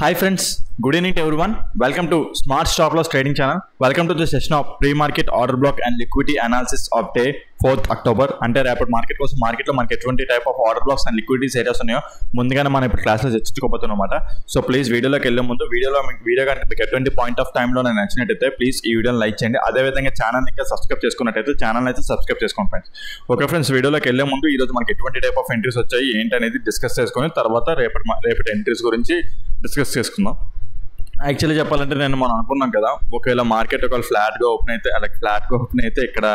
Hi friends, good evening to everyone. Welcome to Smart Stop Loss Trading Channel. Welcome to the session of pre-market order block and liquidity analysis of day 4th October. అంటే రేపటి market కోసం మార్కెట్లో మనకి ఎటువంటి type of order blocks and liquidities areas ఉన్నాయో ముందుగానే మనం ఇప్పుడు క్లాస్లో చర్చించుకోబోతున్నాం అనమాట. సో ప్లీజ్ వీడియోలోకి వెళ్ళే ముందు వీడియో కనుక మీకు ఎటువంటి పాయింట్ ఆఫ్ టైంలో నేను నచ్చినట్టయితే ప్లీజ్ ఈ వీడియోని లైక్ చేయండి. అదేవిధంగా ఛానల్ ఇంకా సబ్స్క్రైబ్ చేసుకున్నట్టయితే ఛానల్ అయితే సబ్స్క్రైబ్ చేసుకోండి ఫ్రెండ్స్. ఓకే ఫ్రెండ్స్, వీడియోలోకి వెళ్ళే ముందు ఈరోజు మనకి ఎటువంటి టైప్ ఆఫ్ ఎంట్రీస్ వచ్చాయి ఏంటి అనేది డిస్కస్ చేసుకొని తర్వాత రేపటి ఎంట్రీస్ గురించి డిస్కస్ చేసుకుందాం. యాక్చువల్లీ చెప్పాలంటే మనం అనుకున్నాం కదా, ఒకవేళ మార్కెట్ ఒకవేళ ఫ్లాట్గా ఓపెన్ అయితే ఇక్కడ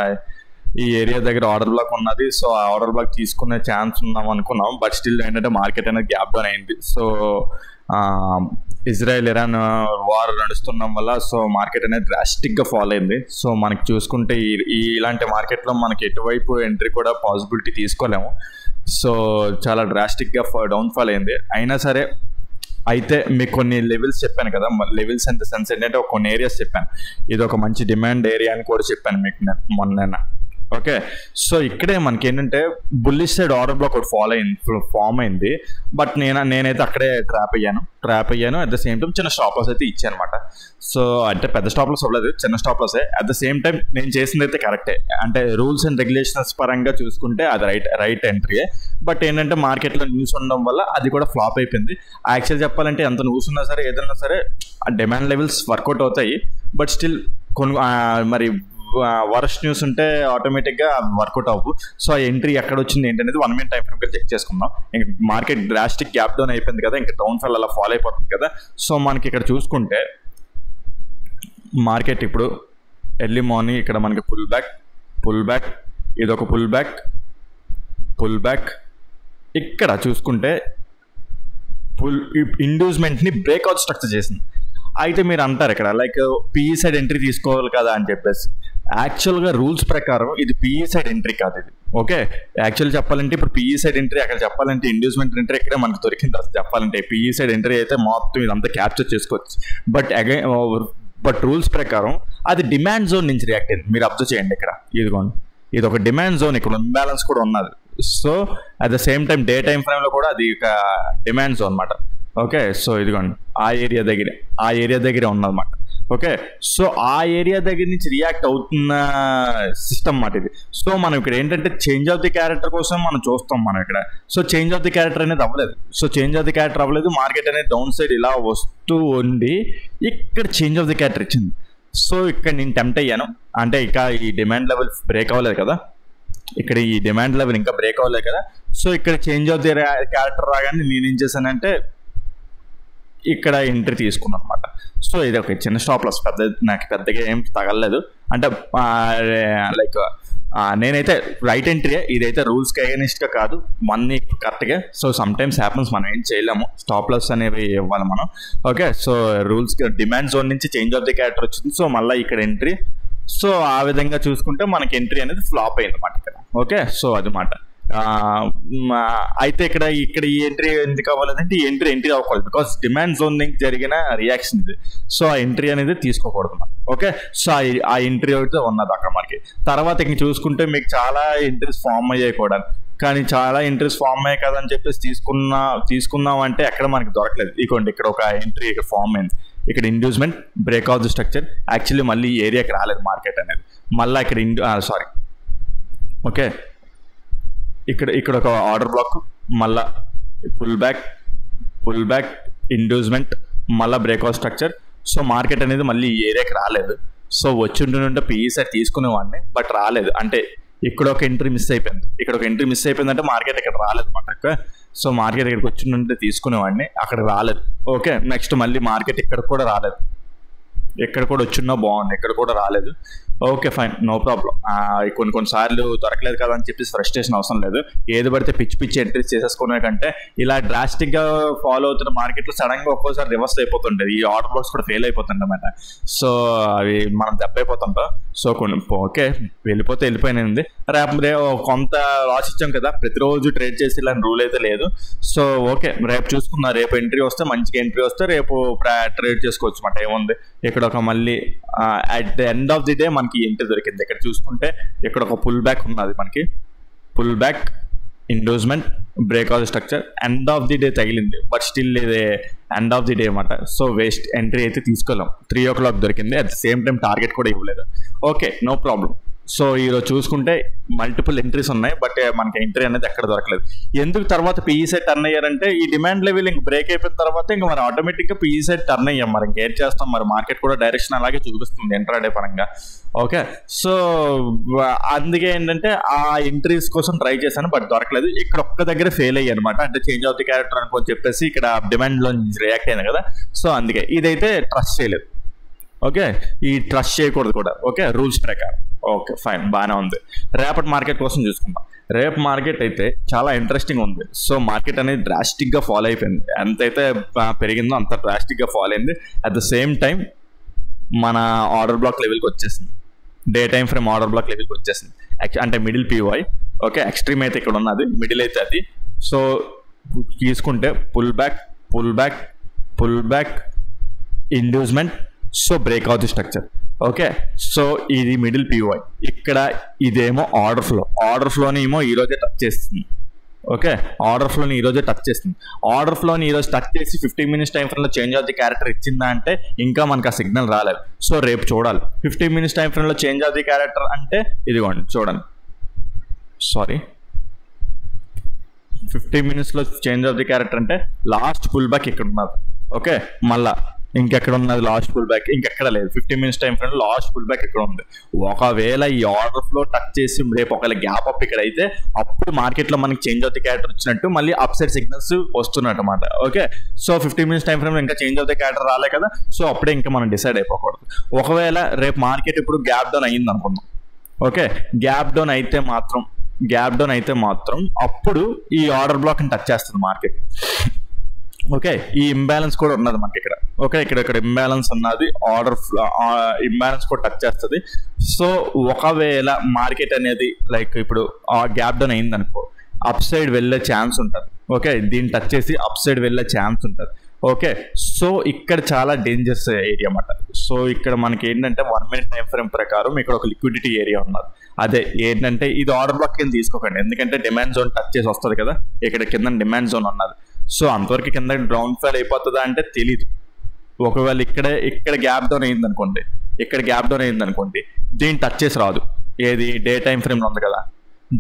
ఈ ఏరియా దగ్గర ఆర్డర్ బ్లాక్ ఉన్నది. సో ఆ ఆర్డర్ బ్లాక్ తీసుకునే ఛాన్స్ ఉన్నాం అనుకున్నాం. బట్ స్టిల్ ఏంటంటే మార్కెట్ అనేది గ్యాప్ డౌన్ అయింది. సో ఇజ్రాయెల్ ఇరాన్ వార్ నడుస్తుండడం వల్ల సో మార్కెట్ అనేది డ్రాస్టిక్గా ఫాల్ అయింది. సో మనకి చూసుకుంటే ఇలాంటి మార్కెట్లో మనకి ఎటువైపు ఎంట్రీ కూడా పాసిబిలిటీ తీసుకోలేము. సో చాలా డ్రాస్టిక్గా డౌన్ఫాల్ అయింది. అయినా సరే అయితే మీకు కొన్ని లెవెల్స్ చెప్పాను కదా, లెవెల్స్ అండ్ సెన్స్ ఏంటంటే కొన్ని ఏరియాస్ చెప్పాను. ఇది ఒక మంచి డిమాండ్ ఏరియా అని కూడా చెప్పాను మీకు మొన్న. ఓకే, సో ఇక్కడే మనకి ఏంటంటే బుల్లిష్ సైడ్ ఆర్డర్ బ్లాక్ ఒకటి ఫామ్ అయింది. బట్ నేనైతే అక్కడే ట్రాప్ అయ్యాను. అట్ ద సేమ్ టైం చిన్న స్టాప్ లాస్ అయితే ఇచ్చాను అనమాట. సో అంటే పెద్ద స్టాప్ లాస్ అవ్వలేదు, చిన్న స్టాప్ లాసే. అట్ ద సేమ్ టైం నేను చేసింది అయితే కరెక్టే. అంటే రూల్స్ అండ్ రెగ్యులేషన్స్ పరంగా చూసుకుంటే అది రైట్ ఎంట్రీయే. బట్ ఏంటంటే మార్కెట్లో న్యూస్ ఉండడం వల్ల అది కూడా ఫ్లాప్ అయిపోయింది. యాక్చువల్ చెప్పాలంటే ఎంత న్యూస్ ఉన్నా సరే ఏదన్నా సరే డిమాండ్ లెవెల్స్ వర్కౌట్ అవుతాయి. బట్ స్టిల్ మరి వరస్ట్ న్యూస్ ఉంటే ఆటోమేటిక్గా వర్కౌట్ అవ్వు. సో ఆ ఎంట్రీ ఎక్కడ వచ్చింది ఏంటనేది 1 minute టైం ఫ్రేమ్ చెక్ చేసుకుందాం. ఇంకా మార్కెట్ డ్రాస్టిక్ గ్యాప్ డౌన్ అయిపోయింది కదా, ఇంకా డౌన్ ఫాల్ అలా ఫాలో అయిపోతుంది కదా. సో మనకి ఇక్కడ చూసుకుంటే మార్కెట్ ఇప్పుడు ఎర్లీ మార్నింగ్ ఇక్కడ మనకి పుల్ బ్యాక్ ఇదొక పుల్ బ్యాక్ ఇక్కడ చూసుకుంటే ఇండ్యూస్మెంట్ని బ్రేక్అవుట్ స్ట్రక్చర్ చేసింది. అయితే మీరు అంటారు ఇక్కడ లైక్ పిఈ సైడ్ ఎంట్రీ తీసుకోవాలి కదా అని చెప్పేసి. యాక్చువల్గా రూల్స్ ప్రకారం ఇది పిఈ సైడ్ ఎంట్రీ కాదు ఇది. ఓకే, యాక్చువల్ చెప్పాలంటే ఇప్పుడు పిఈ సైడ్ ఎంట్రీ అక్కడ చెప్పాలంటే ఇండ్యూస్మెంట్ ఎంట్రీ ఇక్కడే మనకు దొరికింది. అసలు చెప్పాలంటే పిఈ సైడ్ ఎంట్రీ అయితే మొత్తం ఇదంతా క్యాప్చర్ చేసుకోవచ్చు. బట్ రూల్స్ ప్రకారం అది డిమాండ్ జోన్ నుంచి రియాక్ట్ అయింది. మీరు అబ్జర్వ్ చేయండి ఇక్కడ, ఇదిగోండి ఇది ఒక డిమాండ్ జోన్, ఇక్కడ ఇంబ్యాలెన్స్ కూడా ఉన్నది. So at the same time day time ఫ్రేమ్లో కూడా అది ఒక డిమాండ్ జోన్ అనమాట. ఓకే, సో ఇదిగోండి ఆ ఏరియా దగ్గరే ఉన్నదన్నమాట. ఓకే, సో ఆ ఏరియా దగ్గర నుంచి రియాక్ట్ అవుతున్న సిస్టమ్ మాట ఇది. సో మనం ఇక్కడ ఏంటంటే చేంజ్ ఆఫ్ ది క్యారెక్టర్ కోసం మనం చూస్తాం మనం ఇక్కడ. So change of the character అనేది అవ్వలేదు. మార్కెట్ అనేది డౌన్ సైడ్ ఇలా వస్తూ ఉండి ఇక్కడ చేంజ్ ఆఫ్ ది క్యారెక్టర్ ఇచ్చింది. సో ఇక్కడ నేను టెంప్ట్ అయ్యాను. అంటే ఇక ఈ డిమాండ్ లెవెల్ బ్రేక్ అవ్వలేదు కదా, సో ఇక్కడ చేంజ్ ఆఫ్ ది క్యారెక్టర్ రాగానే నేను ఏం చేశానంటే ఇక్కడ ఎంట్రీ తీసుకున్నాను అనమాట. సో ఇది ఒక చిన్న స్టాప్ లాస్, నాకు పెద్దగా ఏం తగలలేదు. అంటే లైక్ నేనైతే రైట్ ఎంట్రీయే, ఇదైతే రూల్స్కి అగెనిస్ట్గా కాదు, మనీ కరెక్ట్గా. సో సమ్ టైమ్స్ హ్యాపన్స్, మనం ఏం చేయలేము, స్టాప్ లాస్ అనేవి ఇవ్వాలి మనం. ఓకే, సో రూల్స్కి డిమాండ్ జోన్ నుంచి చేంజ్ ఆఫ్ ది క్యారెక్టర్ వచ్చింది. సో మళ్ళీ ఇక్కడ ఎంట్రీ. సో ఆ విధంగా చూసుకుంటే మనకి ఎంట్రీ అనేది ఫ్లాప్ అయింది అన్నమాట ఇక్కడ. ఓకే, సో అది మాట. అయితే ఇక్కడ ఈ ఎంట్రీ ఎందుకు అవ్వలేదంటే ఈ ఎంట్రీ అవ్వకూడదు, బికాస్ డిమాండ్ జోన్ నుంచి జరిగిన రియాక్షన్ ఇది. సో ఆ ఎంట్రీ అనేది తీసుకోకూడదు మనం. ఓకే, సో ఆ ఎంట్రీ అయితే ఉన్నది అక్కడ మనకి. తర్వాత ఇంక చూసుకుంటే మీకు చాలా ఎంట్రీస్ ఫామ్ అయ్యాయి కూడా, కానీ చాలా ఎంట్రీస్ ఫామ్ అయ్యాయి కదా అని చెప్పేసి తీసుకుందాం అంటే ఎక్కడ మనకి దొరకలేదు. ఇదిగోండి ఇక్కడ ఒక ఎంట్రీ ఇక్కడ ఫామ్ అయింది. ఇక్కడ inducement break of the structure. Actually మళ్ళీ ఈ ఏరియాకి రాలేదు మార్కెట్ అనేది. మళ్ళీ ఇక్కడ ఓకే, ఇక్కడ ఒక ఆర్డర్ బ్లాక్, మళ్ళా పుల్ బ్యాక్ ఇండ్యూస్మెంట్, మళ్ళీ బ్రేక్అవుట్ స్ట్రక్చర్. సో మార్కెట్ అనేది మళ్ళీ ఈ ఏరియాకి రాలేదు. సో వచ్చింటుంటే పిఈ సైడ్ తీసుకునేవాడిని, బట్ రాలేదు. అంటే ఇక్కడ ఒక ఎంట్రీ మిస్ అయిపోయింది అంటే మార్కెట్ ఇక్కడ రాలేదు అన్నమాట. సో మార్కెట్ ఇక్కడికి వచ్చింటుంటే తీసుకునేవాడిని, అక్కడ రాలేదు. ఓకే, నెక్స్ట్ మళ్ళీ మార్కెట్ ఇక్కడ కూడా రాలేదు. ఎక్కడ కూడా వచ్చినా బాగుంది, ఇక్కడ కూడా రాలేదు. Okay fine, no problem. కొన్నిసార్లు దొరకలేదు కదా అని చెప్పేసి ఫ్రస్ట్రేషన్ అవసరం లేదు. ఏది పడితే పిచ్చి ఎంట్రీస్ చేసేసుకునే కంటే ఇలా డ్రాస్టిక్గా ఫాలో అవుతున్న మార్కెట్లో సడన్గా ఒక్కోసారి రివర్స్ అయిపోతుండేది. ఈ ఆర్డర్ బ్లాక్స్ కూడా ఫెయిల్ అయిపోతుండే అన్నమాట. సో అవి మనం దెబ్బ అయిపోతుంటాం. So okay, వెళ్ళిపోయినది. రేపు కొంత లాస్ ఇచ్చాం కదా, ప్రతిరోజు ట్రేడ్ చేసి ఇలా రూల్ అయితే లేదు. సో ఓకే, రేపు చూసుకున్నా, రేపు ఎంట్రీ వస్తే మంచిగా ఎంట్రీ వస్తే రేపు ట్రేడ్ చేసుకోవచ్చు అన్నమాట. ఏముంది ఇక్కడ ఒక మళ్ళీ at the end of the day మనకి ఎంట్రీ దొరికింది. ఇక్కడ చూసుకుంటే ఇక్కడ ఒక పుల్ బ్యాక్ ఉన్నది మనకి, pull back inducement breakout structure end of the day తగిలింది, బట్ స్టిల్ ఇది ఎండ్ ఆఫ్ ది డే అనమాట. సో వేస్ట్, ఎంట్రీ అయితే తీసుకోలేం. 3 o'clock దొరికింది, at the same time target కూడా ఇవ్వలేదు. Okay, no problem. సో ఈరోజు చూసుకుంటే మల్టిపుల్ ఎంట్రీస్ ఉన్నాయి, బట్ మనకి ఎంట్రీ అనేది ఎక్కడ దొరకలేదు. ఎందుకు తర్వాత పిఈ సైడ్ టర్న్ అయ్యారంటే ఈ డిమాండ్ లెవెల్ ఇంక బ్రేక్ అయిపోయిన తర్వాత ఇంకా మరి ఆటోమేటిక్గా పిఈ సైడ్ టర్న్ అయ్యాం. మరి ఇంకేం చేస్తాం, మరి మార్కెట్ కూడా డైరెక్షన్ అలాగే చూపిస్తుంది ఇంట్రాడే పరంగా. ఓకే, సో అందుకే ఏంటంటే ఆ ఎంట్రీస్ కోసం ట్రై చేశాను, బట్ దొరకలేదు. ఇక్కడ ఒక్క దగ్గర ఫెయిల్ అయ్యాయి అనమాట. అంటే చేంజ్ ఆఫ్ ది క్యారెక్టర్ అనుకొని చెప్పేసి ఇక్కడ డిమాండ్లో రియాక్ట్ అయింది కదా. సో అందుకే ఇదైతే ట్రస్ట్ చేయలేదు. ఓకే, ఈ ట్రస్ట్ చేయకూడదు కూడా. ఓకే, రూల్స్ ప్రకారం. ఓకే, ఫైన్, బాగానే ఉంది. రేపటి మార్కెట్ కోసం చూసుకుందాం. రేపు మార్కెట్ అయితే చాలా ఇంట్రెస్టింగ్ ఉంది. సో మార్కెట్ అనేది డ్రాస్టిక్గా ఫాలో అయిపోయింది. ఎంతైతే పెరిగిందో అంత డ్రాస్టిక్గా ఫాలో అయింది. అట్ ద సేమ్ టైం మన ఆర్డర్ బ్లాక్ లెవెల్కి వచ్చేసింది. Day time frame order black లెవెల్కి వచ్చేసింది. అంటే మిడిల్ పీవై. ఓకే, ఎక్స్ట్రీమ్ అయితే ఇక్కడ ఉన్నది, మిడిల్ అయితే అది. సో తీసుకుంటే pull back, pull back, pull back, inducement, so breakout the structure. Okay, so ఇది మిడిల్ పీవై. ఇక్కడ ఇదేమో ఆర్డర్ ఫ్లోని ఏమో ఈరోజే టచ్ చేస్తుంది. ఓకే, ఆర్డర్ ఫ్లోని ఈరోజే టచ్ చేస్తుంది. ఆర్డర్ ఫ్లోని ఈరోజు టచ్ చేసి 15 minutes టైం ఫ్రేమ్లో చేంజ్ ఆఫ్ ది క్యారెక్టర్ ఇచ్చిందా అంటే ఇంకా మనకు ఆ సిగ్నల్ రాలేదు. సో రేపు చూడాలి. 15 minutes టైం ఫ్రేమ్లో చేంజ్ ఆఫ్ ది క్యారెక్టర్ అంటే ఇదిగోండి చూడండి. సారీ, 15 minutesలో చేంజ్ ఆఫ్ ది క్యారెక్టర్ అంటే లాస్ట్ పుల్ బ్యాక్ ఇక్కడ ఉన్నది. ఓకే, మళ్ళా ఇంకెక్కడ ఉన్నది లాస్ట్ పుల్ బ్యాక్, ఇంకెక్కడ లేదు. 15 minutes time frame last pull back ఇక్కడ ఉంది. ఒకవేళ ఈ ఆర్డర్ ఫ్లో టచ్ చేసి రేపు ఒకవేళ గ్యాప్ అప్ ఇక్కడ అయితే అప్పుడు మార్కెట్లో మనకి చేంజ్ ఆఫ్ ది క్యారెక్టర్ వచ్చినట్టు మళ్ళీ అప్ సైడ్ సిగ్నల్స్ వస్తున్నట్టు అనమాట. Okay, so 15 minutes time frame ఇంకా చేంజ్ ఆఫ్ ది క్యారెక్టర్ రాలే కదా. సో అప్పుడే ఇంకా మనం డిసైడ్ అయిపోకూడదు. ఒకవేళ రేపు మార్కెట్ ఇప్పుడు గ్యాప్ డౌన్ అయ్యింది అనుకుందాం. ఓకే, గ్యాప్ డౌన్ అయితే మాత్రం అప్పుడు ఈ ఆర్డర్ బ్లాక్ని టచ్ చేస్తుంది మార్కెట్. ఓకే, ఈ ఇంబ్యాలెన్స్ కూడా ఉన్నది మనకి ఇక్కడ. ఓకే, ఇక్కడ ఇంబ్యాలెన్స్ ఉన్నది, ఆర్డర్ ఇంబ్యాలెన్స్ కూడా టచ్ చేస్తుంది. సో ఒకవేళ మార్కెట్ అనేది లైక్ ఇప్పుడు గ్యాప్ డౌన్ అయింది అనుకో, అప్ సైడ్ వెళ్ళే ఛాన్స్ ఉంటుంది. ఓకే, దీన్ని టచ్ చేసి అప్ సైడ్ వెళ్ళే ఛాన్స్ ఉంటుంది. ఓకే, సో ఇక్కడ చాలా డేంజరస్ ఏరియా అన్నమాట. సో ఇక్కడ మనకి ఏంటంటే 1 minute టైం ఫ్రేమ్ ప్రకారం ఇక్కడ ఒక లిక్విడిటీ ఏరియా ఉన్నది. అదే ఏంటంటే ఇది ఆర్డర్ బ్లాక్ కింద తీసుకోకండి, ఎందుకంటే డిమాండ్ జోన్ టచ్ చేసి వస్తుంది కదా. ఇక్కడ కింద డిమాండ్ జోన్ ఉన్నది. సో అంతవరకు కింద గ్రౌండ్ ఫెయిల్ అయిపోతుందా అంటే తెలీదు. ఒకవేళ ఇక్కడ గ్యాప్ డౌన్ అయింది అనుకోండి, దీన్ని టచ్ చేసి రాదు. ఏది డే టైం ఫ్రేమ్లో ఉంది కదా,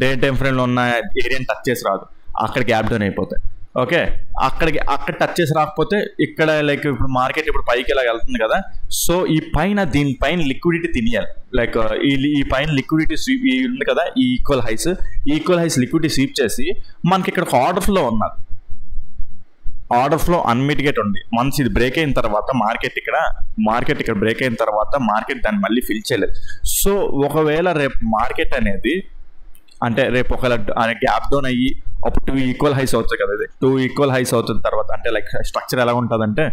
డే టైం ఫ్రేమ్లో ఉన్న ఏరియాని టచ్ చేసి రాదు, అక్కడ గ్యాప్ డౌన్ అయిపోతాయి. ఓకే, అక్కడ టచ్ చేసి రాకపోతే ఇక్కడ లైక్ ఇప్పుడు మార్కెట్ ఇప్పుడు పైకి ఇలా వెళ్తుంది కదా. సో దీనిపైన లిక్విడిటీ తినేయాలి. లైక్ ఈ పైన లిక్విడిటీ స్వీప్ ఉంది కదా, ఈ ఈక్వల్ హైస్ లిక్విడిటీ స్వీప్ చేసి మనకి ఇక్కడ ఆర్డర్ ఫ్లో ఉన్నది. ఆర్డర్ ఫ్లో అన్మిటిగేట్ ఉంది. వన్స్ ఇది బ్రేక్ అయిన తర్వాత మార్కెట్ ఇక్కడ బ్రేక్ అయిన తర్వాత మార్కెట్ దాన్ని మళ్ళీ ఫిల్ చేయలేదు. సో ఒకవేళ రేపు మార్కెట్ అనేది అంటే రేపు ఒకవేళ గ్యాప్ డౌన్ అయ్యి అప్పుడు 2 ఈక్వల్ హైస్ అవుతుంది కదా. ఇది 2 ఈక్వల్ హైస్ అవుతుంది తర్వాత అంటే లైక్ స్ట్రక్చర్ ఎలా ఉంటుందంటే,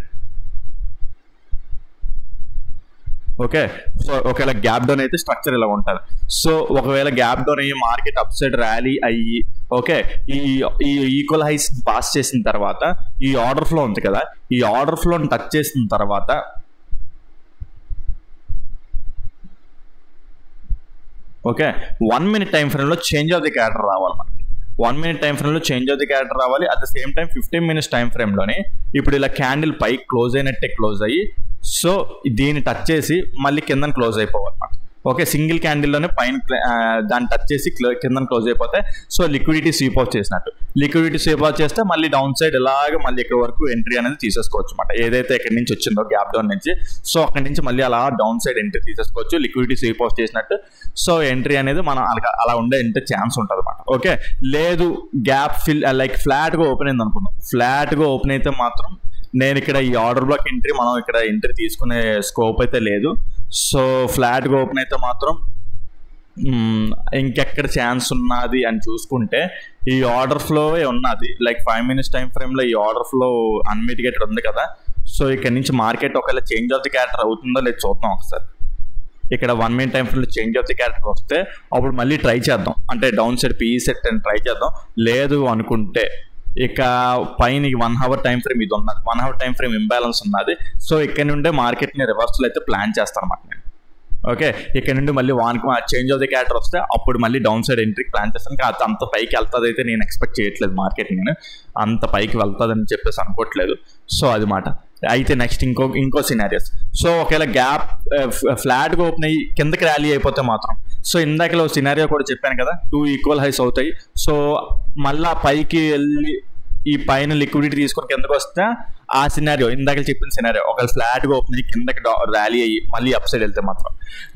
ఓకే, సో ఒకవేళ గ్యాప్ డౌన్ అయితే స్ట్రక్చర్ ఇలా ఉంటుంది. సో ఒకవేళ గ్యాప్ డౌన్ అయ్యి మార్కెట్ అప్ సైడ్ ర్యాలీ అయ్యి ఓకే ఈ ఈక్వల్ హైస్ పాస్ చేసిన తర్వాత ఈ ఆర్డర్ ఫ్లో ఉంది కదా, ఈ ఆర్డర్ ఫ్లోని టచ్ చేసిన తర్వాత ఓకే 1 minute టైం ఫ్రేమ్లో చేంజ్ ఆఫ్ ది క్యారెక్టర్ రావాలి మనకి. 1 minute టైం ఫ్రేమ్లో చేంజ్ ఆఫ్ ది క్యారెక్టర్ రావాలి. At the same time 15 minutes time ఫ్రేమ్లోనే ఇప్పుడు ఇలా క్యాండిల్ పై క్లోజ్ అయినట్టే క్లోజ్ అయ్యి సో దీన్ని టచ్ చేసి మళ్ళీ కింద క్లోజ్ అయిపోవాలన్నమాట. ఓకే, సింగిల్ క్యాండిల్లోనే పైన దాన్ని టచ్ చేసి కింద క్లోజ్ అయిపోతే సో లిక్విడిటీ స్వీప్ అవుట్ చేసినట్టు. లిక్విడిటీ స్వీప్ అవుట్ చేస్తే మళ్ళీ డౌన్ సైడ్ ఇలాగ మళ్ళీ ఇక్కడ వరకు ఎంట్రీ అనేది తీసేసుకోవచ్చు అనమాట. ఏదైతే ఇక్కడ నుంచి వచ్చిందో గ్యాప్ డౌన్ నుంచి, సో అక్కడి నుంచి మళ్ళీ అలా డౌన్ సైడ్ ఎంట్రీ తీసేసుకోవచ్చు లిక్విడిటీ స్వీప్ అవుట్ చేసినట్టు. సో ఎంట్రీ అనేది మనం అలా ఉండే ఛాన్స్ ఉంటుంది అనమాట. ఓకే, లేదు గ్యాప్ లైక్ ఫ్లాట్గా ఓపెన్ అయింది అనుకుందాం. ఫ్లాట్గా ఓపెన్ అయితే మాత్రం నేను ఇక్కడ ఈ ఆర్డర్ బ్లాక్ ఎంట్రీ మనం ఇక్కడ ఎంట్రీ తీసుకునే స్కోప్ అయితే లేదు. సో ఫ్లాట్గా ఓపెన్ అయితే మాత్రం ఇంకెక్కడ ఛాన్స్ ఉన్నది అని చూసుకుంటే ఈ ఆర్డర్ ఫ్లోవే ఉన్నది. లైక్ 5 minutes టైం ఫ్రేమ్లో ఈ ఆర్డర్ ఫ్లో అన్మిటిగేటెడ్ ఉంది కదా. సో ఇక్కడ నుంచి మార్కెట్ ఒకవేళ చేంజ్ ఆఫ్ ది క్యారెక్టర్ అవుతుందో లేదు చూద్దాం ఒకసారి. ఇక్కడ 1 minute టైం ఫ్రేమ్లో చేంజ్ ఆఫ్ ది క్యారెక్టర్ వస్తే అప్పుడు మళ్ళీ ట్రై చేద్దాం, అంటే డౌన్ సైడ్ పిఈ సెట్ అని ట్రై చేద్దాం. లేదు అనుకుంటే ఇక పైన 1 hour టైం ఫ్రేమ్ ఇది ఉన్నది, 1 hour టైం ఫ్రేమ్ ఇంబ్యాలెన్స్ ఉన్నది. సో ఇక్కడ నుండే మార్కెట్ని రివర్సల్ అయితే ప్లాన్ చేస్తాను అన్నమాట నేను. ఓకే, ఇక్కడ నుండి మళ్ళీ వానికి చేంజ్ ఆఫ్ ది క్యారెక్టర్ వస్తే అప్పుడు మళ్ళీ డౌన్ సైడ్ ఎంట్రీకి ప్లాన్ చేస్తాను. అంత పైకి వెళ్తుంది అయితే నేను ఎక్స్పెక్ట్ చేయట్లేదు మార్కెట్, నేను అంత పైకి వెళ్తుందని చెప్పేసి అనుకోవట్లేదు. సో అది మాట. అయితే నెక్స్ట్ ఇంకో సినారియోస్. సో ఒకవేళ గ్యాప్ ఫ్లాట్గా ఓపెన్ అయ్యి కిందకి ర్యాలీ అయిపోతే మాత్రం, సో ఇందాకలో సినారియో కూడా చెప్పాను కదా, 2 ఈక్వల్ హైస్ అవుతాయి. సో మళ్ళీ పైకి వెళ్ళి ఈ పైన లిక్విడిటీ తీసుకొని కిందకి వస్తే ఆ సినారియో, ఇందాక చెప్పిన సినారియో, ఒకవేళ ఫ్లాట్గా ఓపెన్ అయ్యి కిందకి ర్యాలీ అయ్యి మళ్ళీ అప్ సైడ్ వెళ్తే మాత్రం.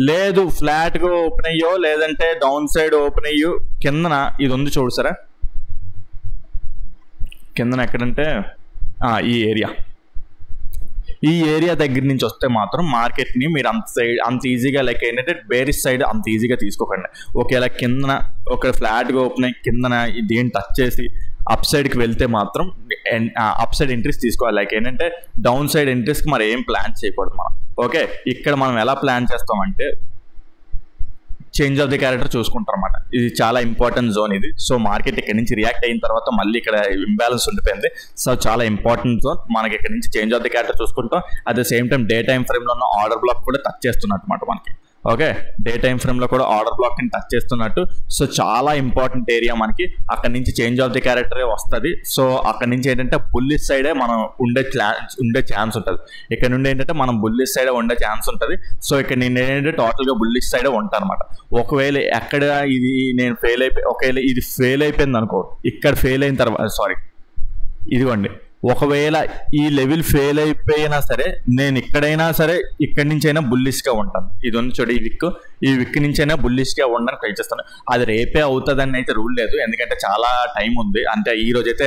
లేదు ఫ్లాట్గా ఓపెన్ అయ్యో లేదంటే డౌన్ సైడ్ ఓపెన్ అయ్యో కిందన ఇది ఉంది చూడు సరే, కిందన ఎక్కడంటే ఈ ఏరియా దగ్గర నుంచి వస్తే మాత్రం మార్కెట్ని మీరు అంత ఈజీగా లైక్ ఏంటంటే బేరిష్ సైడ్ అంత ఈజీగా తీసుకోకండి. ఒకవేళ కిందన ఒక ఫ్లాట్గా ఓపెన్ అయ్యి కిందన దీన్ని టచ్ చేసి అప్ సైడ్కి వెళ్తే మాత్రం అప్ సైడ్ ఎంట్రీస్ తీసుకోవాలి. లైక్ ఏంటంటే డౌన్ సైడ్ ఎంట్రీస్కి మరి ఏం ప్లాన్ చేయకూడదు మనం. ఓకే, ఇక్కడ మనం ఎలా ప్లాన్ చేస్తామంటే చేంజ్ ఆఫ్ ది క్యారెక్టర్ చూసుకుంటారు అనమాట. ఇది చాలా ఇంపార్టెంట్ జోన్ ఇది. సో మార్కెట్ ఇక్కడ నుంచి రియాక్ట్ అయిన తర్వాత మళ్ళీ ఇక్కడ ఇంబ్యాలెన్స్ ఉండిపోయింది. సో చాలా ఇంపార్టెంట్ జోన్. మనకి ఇక్కడ నుంచి చేంజ్ ఆఫ్ ది క్యారెక్టర్ చూసుకుంటాం. At the same time day time ఫ్రేమ్లో ఉన్న ఆర్డర్ బ్లాక్ కూడా టచ్ చేస్తున్నట్టు అనమాట మనకి. ఓకే, డే టైమ్ ఫ్రేమ్లో కూడా ఆర్డర్ బ్లాక్ని టచ్ చేస్తున్నట్టు. సో చాలా ఇంపార్టెంట్ ఏరియా మనకి. అక్కడ నుంచి చేంజ్ ఆఫ్ ది క్యారెక్టరే వస్తుంది. సో అక్కడ నుంచి ఏంటంటే బుల్లిష్ సైడే మనం ఉండే ఛాన్స్ ఉంటుంది. ఇక్కడ నుండి ఏంటంటే మనం బుల్లిష్ సైడే ఉండే ఛాన్స్ ఉంటుంది. సో ఇక్కడ నేను ఏంటంటే టోటల్గా బుల్లిష్ సైడే ఉంటాను అనమాట. ఒకవేళ ఎక్కడ ఇది నేను ఒకవేళ ఇది ఫెయిల్ అయిపోయింది అనుకో, ఇక్కడ ఫెయిల్ అయిన తర్వాత ఇదిగోండి, ఒకవేళ ఈ లెవెల్ ఫెయిల్ అయిపోయినా సరే నేను ఎక్కడైనా సరే ఇక్కడి నుంచి అయినా బుల్లిష్గా ఉంటాను. ఇది ఉంది చూడు, ఈ విక్ నుంచి అయినా బుల్లిష్గా ఉండడానికి ట్రై చేస్తాను. అది రేపే అవుతుందని అయితే రూల్ లేదు, ఎందుకంటే చాలా టైం ఉంది. అంటే ఈ రోజు అయితే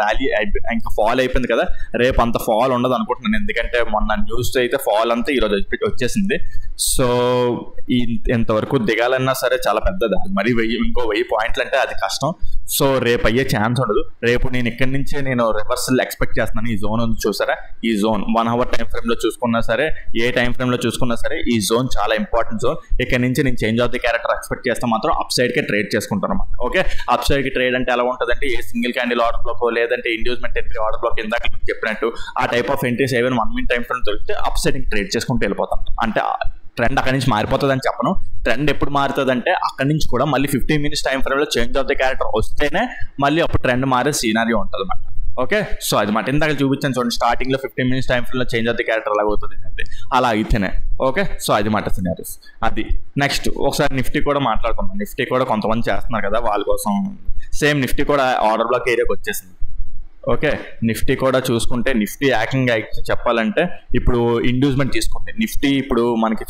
ర్యాలీ ఇంకా ఫాల్ అయిపోయింది కదా, రేపు అంత ఫాల్ ఉండదు అనుకుంటున్నాను. ఎందుకంటే మొన్న న్యూస్ అయితే ఫాల్ అంతా ఈరోజు వచ్చేసింది. సో ఇంతవరకు దిగాలన్నా సరే చాలా పెద్దది, మరి ఇంకో 1000 పాయింట్లు అంటే అది కష్టం. సో రేపు అయ్యే ఛాన్స్ ఉండదు. రేపు నేను ఇక్కడి నుంచే నేను రివర్సల్ ఎక్స్పెక్ట్ చేస్తున్నాను. ఈ జోన్ ఉంది చూసారా, ఈ జోన్ 1 అవర్ టైం ఫ్రేమ్ లో చూసుకున్నా సరే, ఏ టైం ఫ్రేమ్ లో చూసుకున్నా సరే ఈ జోన్ చాలా ఇంపార్టెంట్ జోన్. ఇక్కడ నుంచి నేను change of the character expect చేస్తే మాత్రం అప్ సైడ్ కి ట్రేడ్ చేసుకుంటాను అనమాట. ఓకే, అప్ సైడ్ కి ట్రేడ్ అంటే ఎలా ఉంటుందంటే a single candle order black లేదంటే ఇండ్యూస్మెంట్ ఎంట్రీ ఆర్డర్ బ్లాక్ ఇందాక చెప్పినట్టు ఆ టైప్ ఆఫ్ ఎంట్రీస్ ఏవైనా 1 మినిట్ టైం ఫ్రేమ్ దొరికితే అప్ సైడ్ కి ట్రేడ్ చేసుకుంటూ వెళ్ళిపోతాం. అంటే ట్రెండ్ అక్కడి నుంచి మారిపోతుంది అని చెప్పను. ట్రెండ్ ఎప్పుడు మారుతుంది అంటే అక్కడి నుంచి కూడా మళ్ళీ 15 మినిట్స్ టైం ఫ్రేమ్ లో చేంజ్ ఆఫ్ ది క్యారెక్టర్ వస్తేనే మళ్ళీ అప్పుడు ట్రెండ్ మారే సీనారీ ఉంటుంది అన్నమాట. ఓకే, సో అది మాట ఇందాక చూపించాను చూడండి, స్టార్టింగ్ లో 15 మినిట్స్ టైం ఫ్రేమ్ లో చేంజ్ ఆఫ్ ది క్యారెక్టర్ అలాగ అవుతుంది అంటే అలా అయితేనే. ఓకే, సో అది మాట సినారీస్. అది నెక్స్ట్ ఒకసారి నిఫ్టీ కూడా మాట్లాడుకుందాం. నిఫ్టీ కూడా కొంతమంది చేస్తున్నారు కదా, వాళ్ళ కోసం సేమ్ నిఫ్టీ కూడా ఆర్డర్ బ్లాక్ ఏరియాకి వచ్చేసింది. ఓకే, నిఫ్టీ కూడా చూసుకుంటే నిఫ్టీ యాక్టింగ్ చెప్పాలంటే ఇప్పుడు ఇండ్యూస్మెంట్ తీసుకుంటే నిఫ్టీ ఇప్పుడు మనకి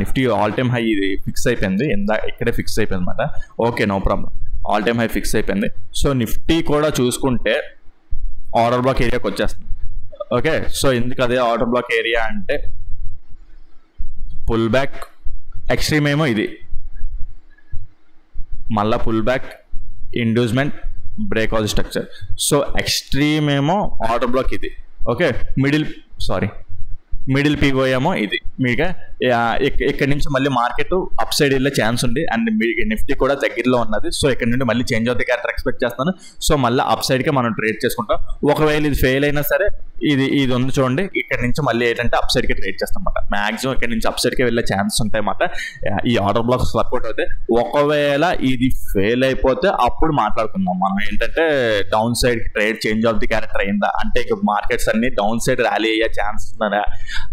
నిఫ్టీ ఆల్ టైమ్ హై ఇది ఫిక్స్ అయిపోయింది, ఇక్కడే ఫిక్స్ అయిపోయింది అనమాట. Okay, no problem, all time high fix అయిపోయింది. సో నిఫ్టీ కూడా చూసుకుంటే ఆర్డర్ బ్లాక్ ఏరియాకి వచ్చేస్తుంది. ఓకే, సో ఎందుకు అదే ఆర్డర్ బ్లాక్ ఏరియా అంటే పుల్ బ్యాక్ ఎక్స్ట్రీమ్ ఏమో ఇది, మళ్ళా pull back inducement breakout structure. So extreme ఏమో ఆర్డర్ బ్లాక్ ఇది. ఓకే, మిడిల్ పీవో ఏమో ఇది. మీకు ఇక్కడ నుంచి మళ్ళీ మార్కెట్ అప్ సైడ్ వెళ్ళే ఛాన్స్ ఉంది అండ్ నిఫ్టీ కూడా దగ్గరలో ఉన్నది. సో ఇక్కడ నుండి మళ్ళీ change of the character expect చేస్తాను. సో మళ్ళీ అప్ సైడ్కే మనం ట్రేడ్ చేసుకుంటాం. ఒకవేళ ఇది ఫెయిల్ అయినా సరే ఇది ఉంది చూడండి, ఇక్కడ నుంచి మళ్ళీ ఏంటంటే అప్ సైడ్కి ట్రేడ్ చేస్తాం అన్నమాట. మాక్సిమం ఇక్కడ నుంచి అప్ సైడ్కే వెళ్ళే ఛాన్స్ ఉంటాయి అన్నమాట ఈ ఆర్డర్ బ్లాక్స్ వర్కౌట్ అయితే. ఒకవేళ ఇది ఫెయిల్ అయిపోతే అప్పుడు మాట్లాడుకుందాం మనం ఏంటంటే down side trade change of the character అయిందా అంటే ఇక మార్కెట్స్ అన్ని డౌన్ సైడ్ ర్యాలీ అయ్యే ఛాన్స్ ఉందా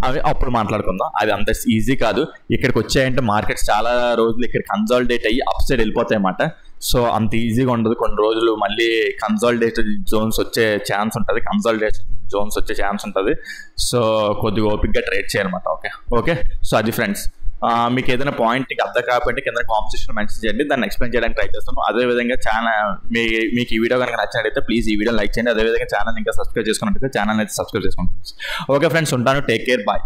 అవి అప్పుడు మాట్లాడుకుందాం. అది అంత ఈజీ కాదు. ఇక్కడికి వచ్చాయంటే మార్కెట్స్ చాలా రోజులు ఇక్కడ కన్సాలిడేట్ అయ్యి అప్ సైడ్ వెళ్ళిపోతాయి అన్నమాట. సో అంత ఈజీగా ఉండదు, కొన్ని రోజులు మళ్ళీ కన్సాలిడేటెడ్ జోన్స్ వచ్చే ఛాన్స్ ఉంటుంది, కన్సాలిడేషన్ జోన్స్ వచ్చే ఛాన్స్ ఉంటుంది. సో కొద్దిగా ఓపిక్గా ట్రేడ్ చేయాలన్నమాట. ఓకే, సో అది ఫ్రెండ్స్. మీకు ఏదైనా పాయింట్ అర్థం కాకపోతే కింద కాంపిటీషన్ మెన్షన్ చేయండి, దాన్ని ఎక్స్ప్లెయిన్ చేయడానికి ట్రై చేస్తాను. అదేవిధంగా ఛానల్ మీకు ఈ వీడియో కనుక నచ్చినట్లయితే ప్లీజ్ ఈ వీడియో లైక్ చేయండి. అదేవిధంగా ఛానల్ ఇంకా సబ్స్క్రైబ్ చేసుకున్నట్లయితే ఛానల్ అయితే సబ్స్క్రైబ్ చేసుకోండి. ఓకే ఫ్రెండ్స్, ఉంటాను. Take care, bye.